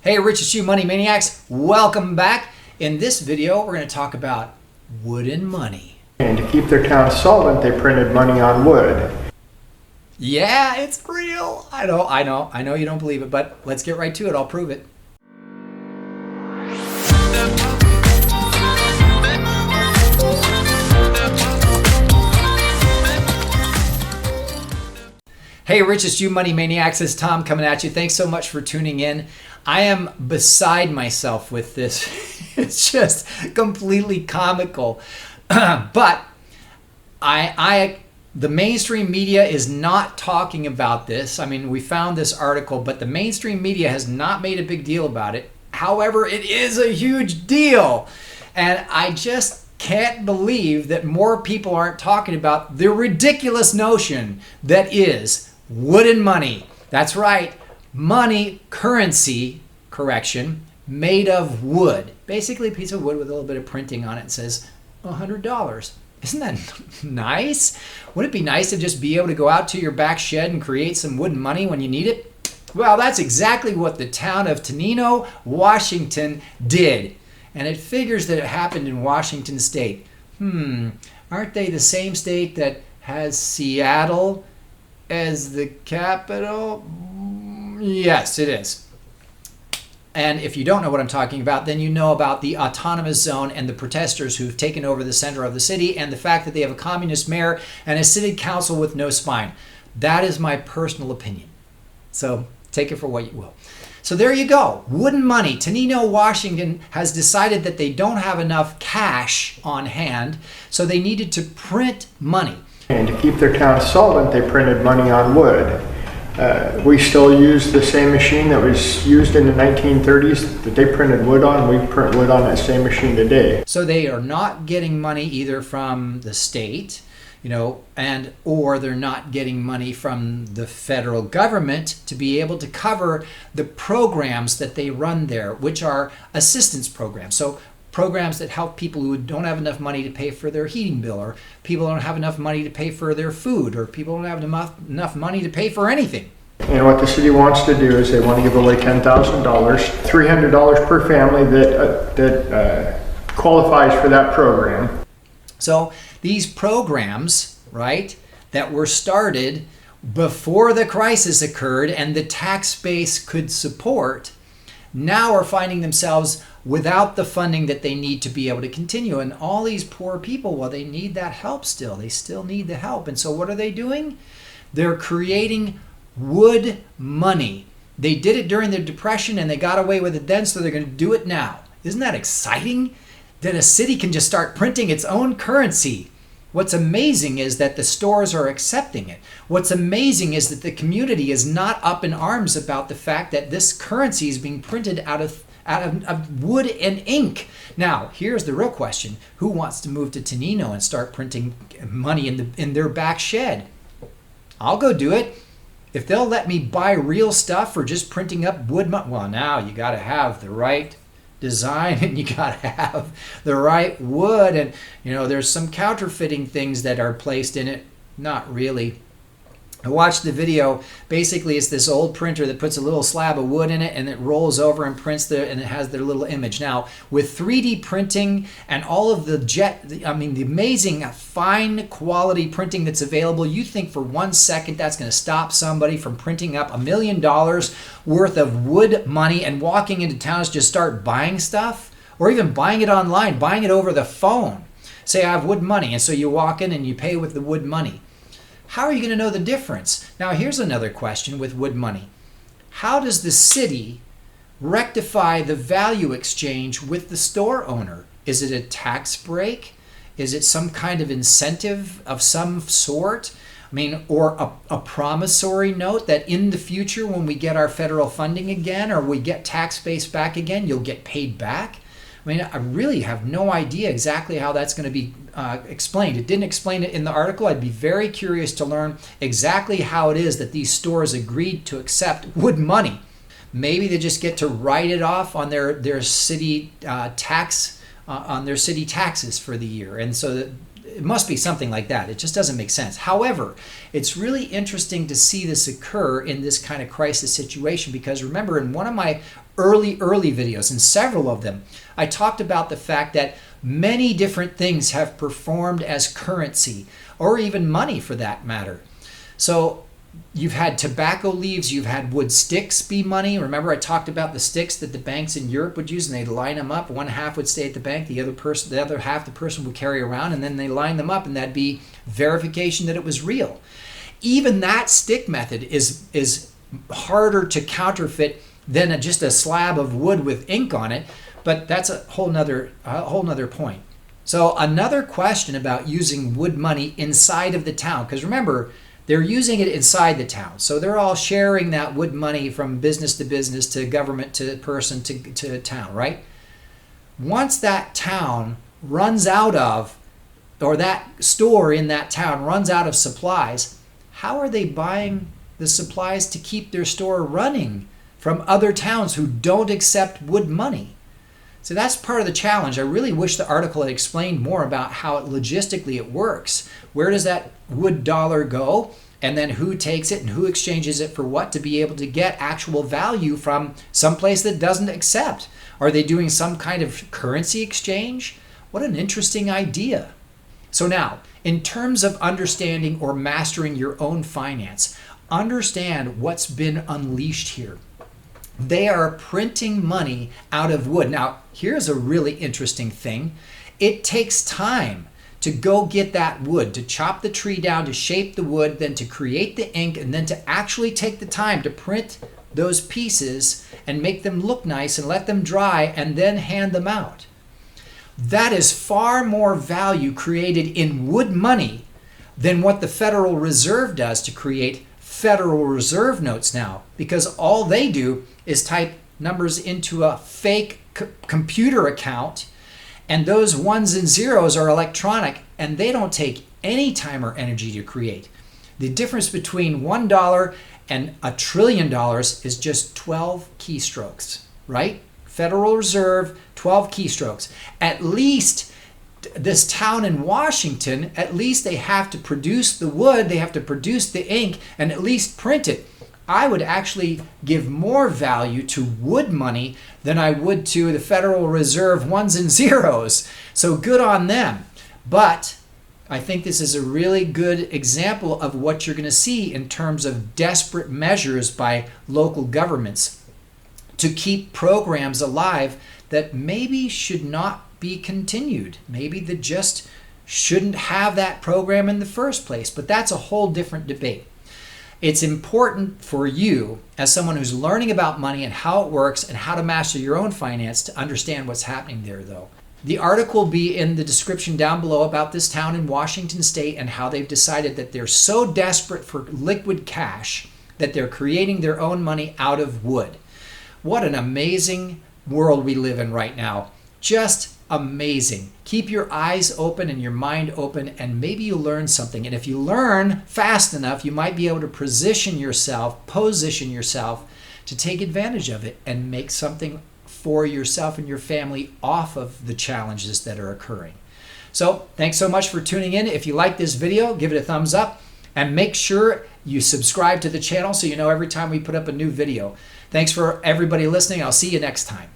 Hey, Richest Money Maniacs, welcome back. In this video, we're going to talk about wood and money. And to keep their town solvent, they printed money on wood. Yeah, it's real. I know you don't believe it, but let's get right to it. I'll prove it. Hey, Richest Money Maniacs, it's Tom coming at you. Thanks so much for tuning in. I am beside myself with this. It's just completely comical. But the mainstream media is not talking about this. I mean, we found this article, but the mainstream media has not made a big deal about it. However, it is a huge deal. And I just can't believe that more people aren't talking about the ridiculous notion that is wood and money. That's right. Money, currency, correction, made of wood. Basically a piece of wood with a little bit of printing on it. It says $100. Isn't that nice? Wouldn't it be nice to just be able to go out to your back shed and create some wooden money when you need it? Well, that's exactly what the town of Toninho, Washington did. And it figures that it happened in Washington State. Aren't they the same state that has Seattle as the capital? Yes, it is. And if you don't know what I'm talking about, then you know about the autonomous zone and the protesters who've taken over the center of the city and the fact that they have a communist mayor and a city council with no spine. That is my personal opinion. So take it for what you will. So there you go. Wooden money. Toninho, Washington has decided that they don't have enough cash on hand, so they needed to print money. And to keep their town solvent, they printed money on wood. We still use the same machine that was used in the 1930s that they printed wood on. We print wood on that same machine today. So they are not getting money either from the state, or they're not getting money from the federal government to be able to cover the programs that they run there, which are assistance programs. So programs that help people who don't have enough money to pay for their heating bill, or people don't have enough money to pay for their food, or people don't have enough money to pay for anything. And what the city wants to do is they want to give away $10,000, $300 per family that qualifies for that program. So these programs, right, that were started before the crisis occurred and the tax base could support, now are finding themselves without the funding that they need to be able to continue. And all these poor people, well, they need that help still. They still need the help. And so what are they doing? They're creating wood money. They did it during the Depression and they got away with it then, so they're going to do it now. Isn't that exciting? That a city can just start printing its own currency. What's amazing is that the stores are accepting it. What's amazing is that the community is not up in arms about the fact that this currency is being printed out of wood and ink. Now, here's the real question. Who wants to move to Toninho and start printing money in their back shed? I'll go do it. If they'll let me buy real stuff for just printing up wood money, well, now you got to have the right design and you got to have the right wood, and there's some counterfeiting things that are placed in it. Not really. I watched the video. Basically, it's this old printer that puts a little slab of wood in it and it rolls over and prints and it has their little image. Now, with 3D printing and all of the amazing fine quality printing that's available, you think for 1 second that's going to stop somebody from printing up $1 million worth of wood money and walking into towns just start buying stuff, or even buying it online, buying it over the phone. Say, I have wood money, and so you walk in and you pay with the wood money. How are you going to know the difference? Now, here's another question with wood money. How does the city rectify the value exchange with the store owner? Is it a tax break? Is it some kind of incentive of some sort? Or a promissory note that in the future when we get our federal funding again, or we get tax base back again, you'll get paid back? I really have no idea exactly how that's going to be explained. It didn't explain it in the article. I'd be very curious to learn exactly how it is that these stores agreed to accept wood money. Maybe they just get to write it off on their city tax on their city taxes for the year, and so it must be something like that. It just doesn't make sense. However, it's really interesting to see this occur in this kind of crisis situation, because remember, in one of my early videos, in several of them, I talked about the fact that many different things have performed as currency, or even money for that matter. So you've had tobacco leaves, you've had wood sticks be money. Remember I talked about the sticks that the banks in Europe would use, and they'd line them up. One half would stay at the bank, the other half the person would carry around, and then they line them up, and that'd be verification that it was real. Even that stick method is harder to counterfeit than just a slab of wood with ink on it, but that's a whole nother point. So another question about using wood money inside of the town, because remember, they're using it inside the town. So they're all sharing that wood money from business to business, to government, to person, to town, right? Once that town runs out of, or that store in that town runs out of supplies, how are they buying the supplies to keep their store running from other towns who don't accept wood money? So that's part of the challenge. I really wish the article had explained more about how logistically it works. Where does that wood dollar go? And then who takes it and who exchanges it for what, to be able to get actual value from someplace that doesn't accept? Are they doing some kind of currency exchange? What an interesting idea. So now, in terms of understanding or mastering your own finance, understand what's been unleashed here. They are printing money out of wood. Now, here's a really interesting thing. It takes time to go get that wood, to chop the tree down, to shape the wood, then to create the ink, and then to actually take the time to print those pieces and make them look nice and let them dry and then hand them out. That is far more value created in wood money than what the Federal Reserve does to create Federal Reserve notes now, because all they do is type numbers into a fake computer account, and those ones and zeros are electronic, and they don't take any time or energy to create. The difference between $1 and $1 trillion is just 12 keystrokes, right? Federal Reserve, 12 keystrokes. At least this town in Washington, at least they have to produce the wood, they have to produce the ink, and at least print it. I would actually give more value to wood money than I would to the Federal Reserve ones and zeros. So good on them. But I think this is a really good example of what you're going to see in terms of desperate measures by local governments to keep programs alive that maybe should not be continued. Maybe they just shouldn't have that program in the first place. But that's a whole different debate. It's important for you, as someone who's learning about money and how it works and how to master your own finance, to understand what's happening there, though. The article will be in the description down below about this town in Washington State and how they've decided that they're so desperate for liquid cash that they're creating their own money out of wood. What an amazing world we live in right now. Just amazing. Keep your eyes open and your mind open, and maybe you'll learn something. And if you learn fast enough, you might be able to position yourself to take advantage of it and make something for yourself and your family off of the challenges that are occurring. So thanks so much for tuning in. If you like this video, give it a thumbs up, and make sure you subscribe to the channel so you know every time we put up a new video. Thanks for everybody listening. I'll see you next time.